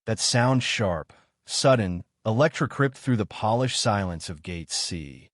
That sound sharp, sudden, electric ripped through the polished silence of Gate C.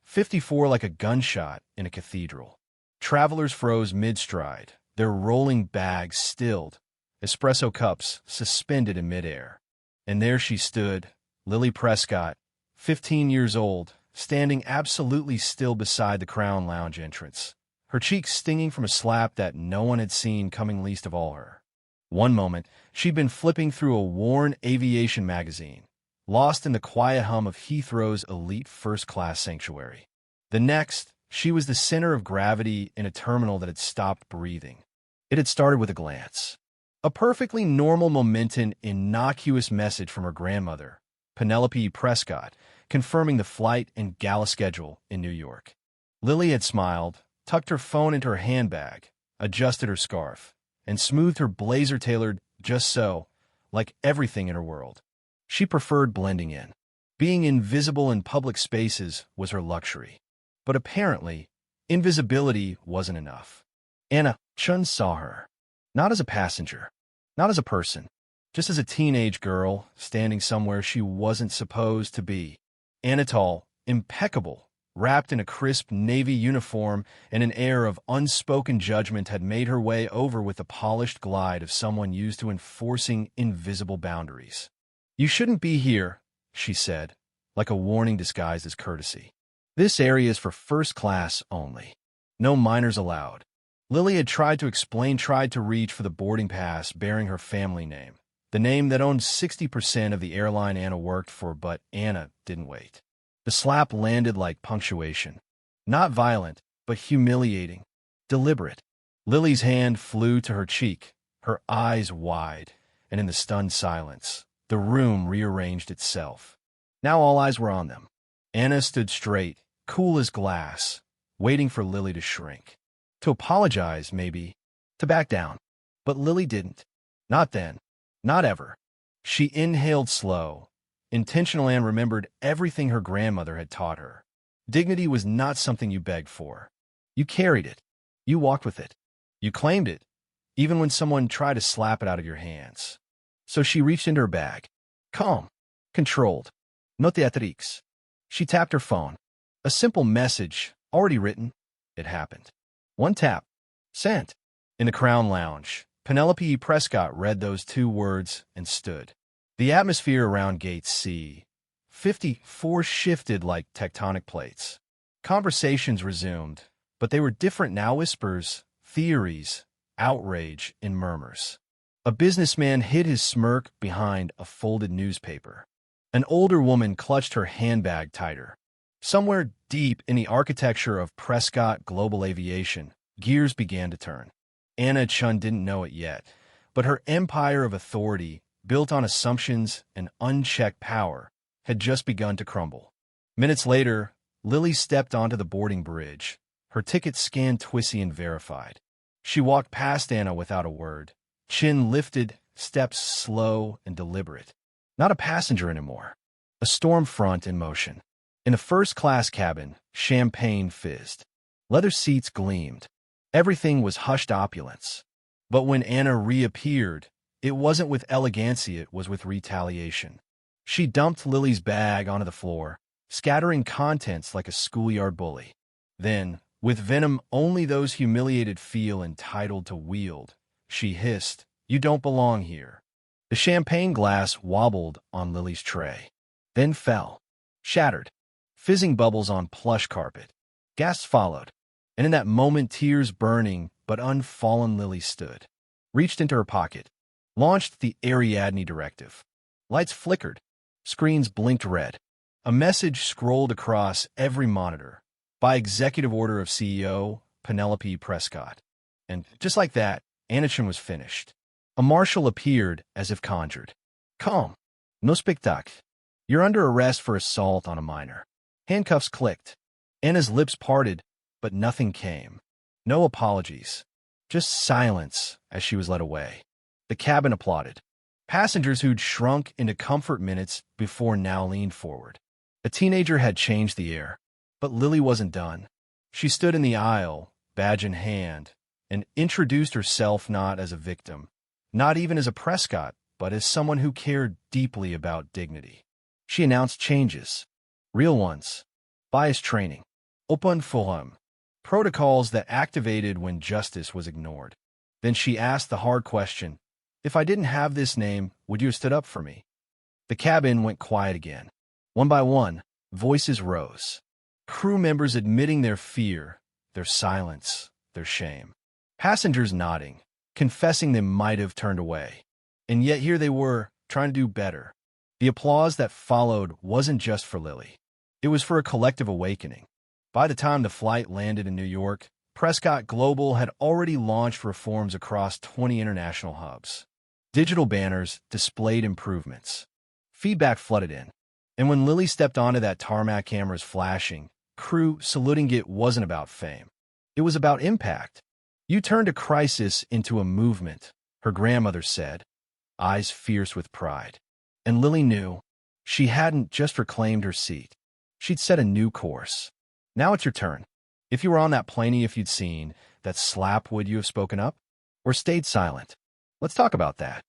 54 like a gunshot in a cathedral. Travelers froze mid-stride, their rolling bags stilled, espresso cups suspended in midair. And there she stood, Lily Prescott, 15 years old, standing absolutely still beside the Crown Lounge entrance, her cheeks stinging from a slap that no one had seen coming least of all her. One moment, she'd been flipping through a worn aviation magazine, lost in the quiet hum of Heathrow's elite first-class sanctuary. The next, she was the center of gravity in a terminal that had stopped breathing. It had started with a glance. A perfectly normal momentum, innocuous message from her grandmother, Penelope Prescott, confirming the flight and gala schedule in New York. Lily had smiled, tucked her phone into her handbag, adjusted her scarf, and smoothed her blazer tailored just so, like everything in her world. She preferred blending in. Being invisible in public spaces was her luxury. But apparently, invisibility wasn't enough. Anna Chun saw her, not as a passenger, not as a person, just as a teenage girl standing somewhere she wasn't supposed to be. Anna tall, impeccable, wrapped in a crisp navy uniform and an air of unspoken judgment had made her way over with the polished glide of someone used to enforcing invisible boundaries. "You shouldn't be here," she said, like a warning disguised as courtesy. "This area is for first class only. No minors allowed." Lily had tried to explain, tried to reach for the boarding pass bearing her family name, the name that owned 60% of the airline Anna worked for, but Anna didn't wait. The slap landed like punctuation. Not violent, but humiliating, deliberate. Lily's hand flew to her cheek, her eyes wide, and in the stunned silence, the room rearranged itself. Now all eyes were on them. Anna stood straight, cool as glass, waiting for Lily to shrink. To apologize, maybe. To back down. But Lily didn't. Not then. Not ever. She inhaled slow, intentional, and remembered everything her grandmother had taught her. Dignity was not something you begged for. You carried it. You walked with it. You claimed it, even when someone tried to slap it out of your hands. So she reached into her bag. Calm. Controlled. No teatrics. She tapped her phone. A simple message, already written. It happened. One tap. Sent. In the Crown Lounge, Penelope Prescott read those 2 words and stood. The atmosphere around Gate C. 54 shifted like tectonic plates. Conversations resumed, but they were different now. Whispers, theories, outrage, and murmurs. A businessman hid his smirk behind a folded newspaper. An older woman clutched her handbag tighter. Somewhere deep in the architecture of Prescott Global Aviation, gears began to turn. Anna Chun didn't know it yet, but her empire of authority, built on assumptions and unchecked power, had just begun to crumble. Minutes later, Lily stepped onto the boarding bridge, her ticket scanned, twisty, and verified. She walked past Anna without a word, chin lifted, steps slow and deliberate. Not a passenger anymore. A storm front in motion. In the first-class cabin, champagne fizzed. Leather seats gleamed. Everything was hushed opulence. But when Anna reappeared, it wasn't with elegancy, it was with retaliation. She dumped Lily's bag onto the floor, scattering contents like a schoolyard bully. Then, with venom only those humiliated feel entitled to wield, she hissed, "You don't belong here." The champagne glass wobbled on Lily's tray, then fell, shattered, fizzing bubbles on plush carpet. Gasps followed, and in that moment, tears burning but unfallen, Lily stood, reached into her pocket, launched the Ariadne directive. Lights flickered, screens blinked red. A message scrolled across every monitor. By executive order of CEO Penelope Prescott. And just like that, Anna Chun was finished. A marshal appeared as if conjured. "Calm. No spectacle. You're under arrest for assault on a minor." Handcuffs clicked. Anna's lips parted, but nothing came. No apologies. Just silence as she was led away. The cabin applauded. Passengers who'd shrunk into comfort minutes before now leaned forward. A teenager had changed the air. But Lily wasn't done. She stood in the aisle, badge in hand, and introduced herself not as a victim, not even as a Prescott, but as someone who cared deeply about dignity. She announced changes, real ones, bias training, open forum, protocols that activated when justice was ignored. Then she asked the hard question, if I didn't have this name, would you have stood up for me? The cabin went quiet again. One by one, voices rose. Crew members admitting their fear, their silence, their shame. Passengers nodding, confessing they might have turned away. And yet here they were, trying to do better. The applause that followed wasn't just for Lily. It was for a collective awakening. By the time the flight landed in New York, Prescott Global had already launched reforms across 20 international hubs. Digital banners displayed improvements. Feedback flooded in. And when Lily stepped onto that tarmac, cameras flashing, crew saluting, it wasn't about fame. It was about impact. You turned a crisis into a movement, her grandmother said, eyes fierce with pride. And Lily knew she hadn't just reclaimed her seat. She'd set a new course. Now it's your turn. If you were on that plane, if you'd seen that slap, would you have spoken up or stayed silent? Let's talk about that.